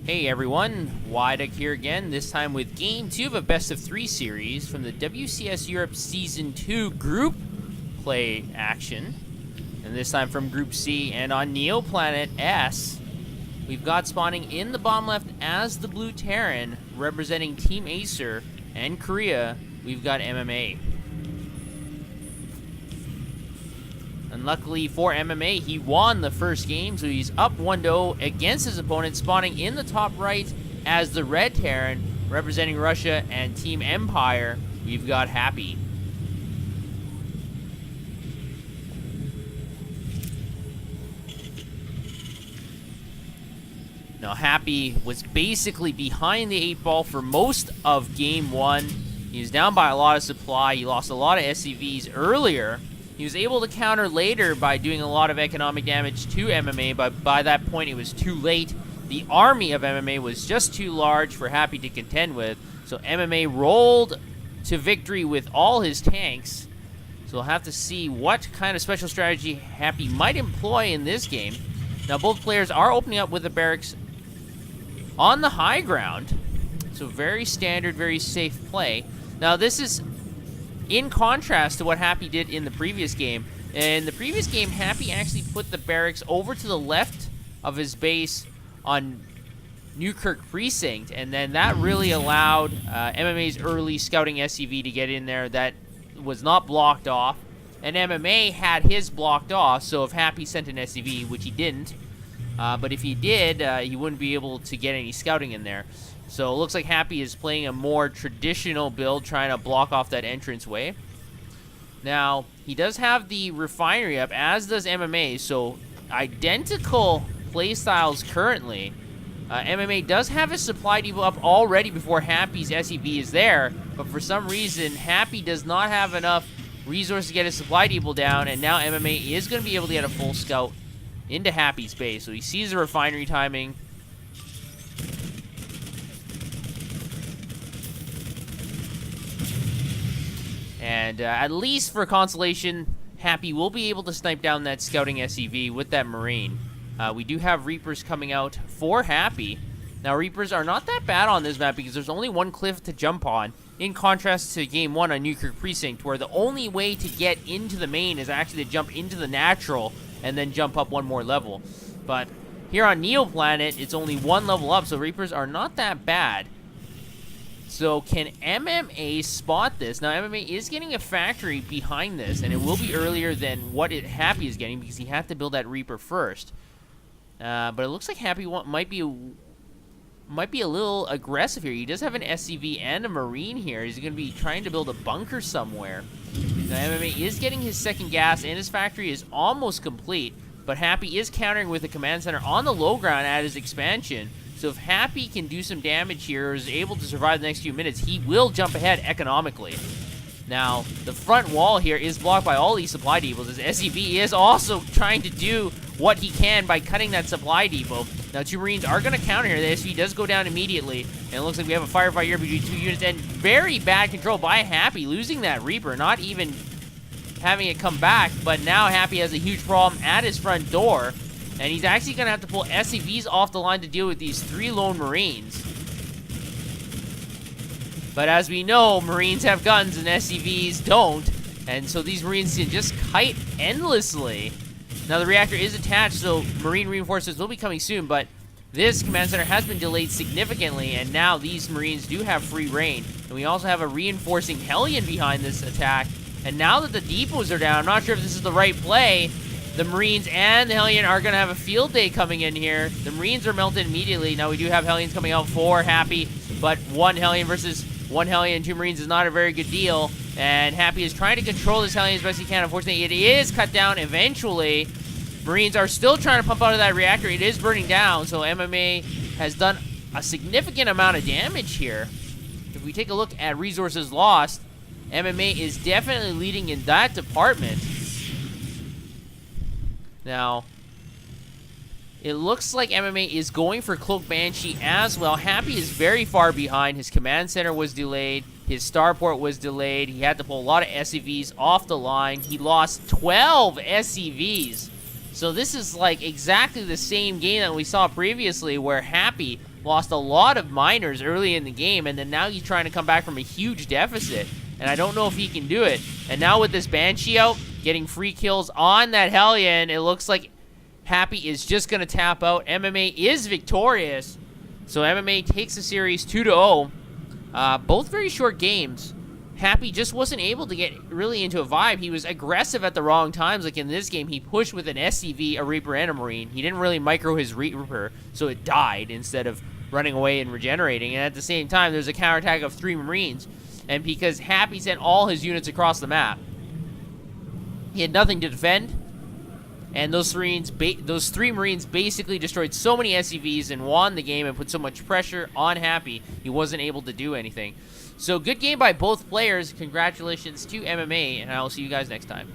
Hey everyone, Wydek here again, this time with Game 2 of a Best of 3 series from the WCS Europe Season 2 Group Play action. And this time from Group C, and on Neoplanet S, we've got spawning in the bottom left as the Blue Terran, representing Team Acer, and Korea, we've got MMA. And luckily for MMA, he won the first game, so he's up 1-0 against his opponent, spawning in the top right as the Red Terran, representing Russia and Team Empire. We've got Happy. Now, Happy was basically behind the 8-ball for most of Game 1. He was down by a lot of supply. He lost a lot of SCVs earlier. He was able to counter later by doing a lot of economic damage to MMA, but by that point it was too late. The army of MMA was just too large for Happy to contend with, so MMA rolled to victory with all his tanks. So we'll have to see what kind of special strategy Happy might employ in this game. Now both players are opening up with the barracks on the high ground, so very standard, very safe play. Now this is in contrast to what Happy did in the previous game. In the previous game, Happy actually put the barracks over to the left of his base on Newkirk Precinct, and then that really allowed MMA's early scouting SCV to get in there. That was not blocked off, and MMA had his blocked off, so if Happy sent an SCV, which he didn't, but if he did, he wouldn't be able to get any scouting in there. So it looks like Happy is playing a more traditional build, trying to block off that entranceway. Now, he does have the refinery up, as does MMA, so identical playstyles currently. MMA does have his supply depot up already before Happy's SCV is there, but for some reason, Happy does not have enough resources to get his supply depot down, and now MMA is going to be able to get a full scout into Happy's base. So he sees the refinery timing. And at least for consolation, Happy will be able to snipe down that scouting SCV with that Marine. We do have Reapers coming out for Happy. Now, Reapers are not that bad on this map because there's only one cliff to jump on, in contrast to Game 1 on Newkirk Precinct, where the only way to get into the main is actually to jump into the natural and then jump up one more level. But here on Neoplanet, it's only one level up, so Reapers are not that bad. So can MMA spot this? Now, MMA is getting a factory behind this, and it will be earlier than what Happy is getting because he had to build that Reaper first. But it looks like Happy might be a little aggressive here. He does have an SCV and a Marine here. He's going to be trying to build a bunker somewhere. Now, MMA is getting his second gas, and his factory is almost complete. But Happy is countering with a command center on the low ground at his expansion. So if Happy can do some damage here or is able to survive the next few minutes, he will jump ahead economically. Now, the front wall here is blocked by all these supply depots, as SCV is also trying to do what he can by cutting that supply depot. Now, two Marines are going to counter here. The SCV does go down immediately, and it looks like we have a firefight here between two units, and very bad control by Happy, losing that Reaper, not even having it come back, but now Happy has a huge problem at his front door. And he's actually going to have to pull SCVs off the line to deal with these 3 lone Marines. But as we know, Marines have guns and SCVs don't. And so these Marines can just kite endlessly. Now the reactor is attached, so Marine reinforcements will be coming soon. But this command center has been delayed significantly. And now these Marines do have free reign. And we also have a reinforcing Hellion behind this attack. And now that the depots are down, I'm not sure if this is the right play. The Marines and the Hellion are going to have a field day coming in here. The Marines are melted immediately. Now we do have Hellions coming out for Happy, but one Hellion versus one Hellion and 2 Marines is not a very good deal. And Happy is trying to control this Hellion as best he can. Unfortunately, it is cut down eventually. Marines are still trying to pump out of that reactor. It is burning down, so MMA has done a significant amount of damage here. If we take a look at resources lost, MMA is definitely leading in that department. Now, it looks like MMA is going for Cloak Banshee as well. Happy is very far behind. His command center was delayed. His starport was delayed. He had to pull a lot of SCVs off the line. He lost 12 SCVs. So this is like exactly the same game that we saw previously where Happy lost a lot of miners early in the game, and then now he's trying to come back from a huge deficit. And I don't know if he can do it. And now with this Banshee out, getting free kills on that Hellion, it looks like Happy is just going to tap out. MMA is victorious. So MMA takes the series 2-0. Both very short games. Happy just wasn't able to get really into a vibe. He was aggressive at the wrong times. Like in this game, he pushed with an SCV, a Reaper, and a Marine. He didn't really micro his Reaper, so it died instead of running away and regenerating. And at the same time, there's a counterattack of 3 Marines. And because Happy sent all his units across the map, he had nothing to defend. And those 3 Marines basically destroyed so many SCVs and won the game and put so much pressure on Happy, he wasn't able to do anything. So good game by both players. Congratulations to MMA, and I will see you guys next time.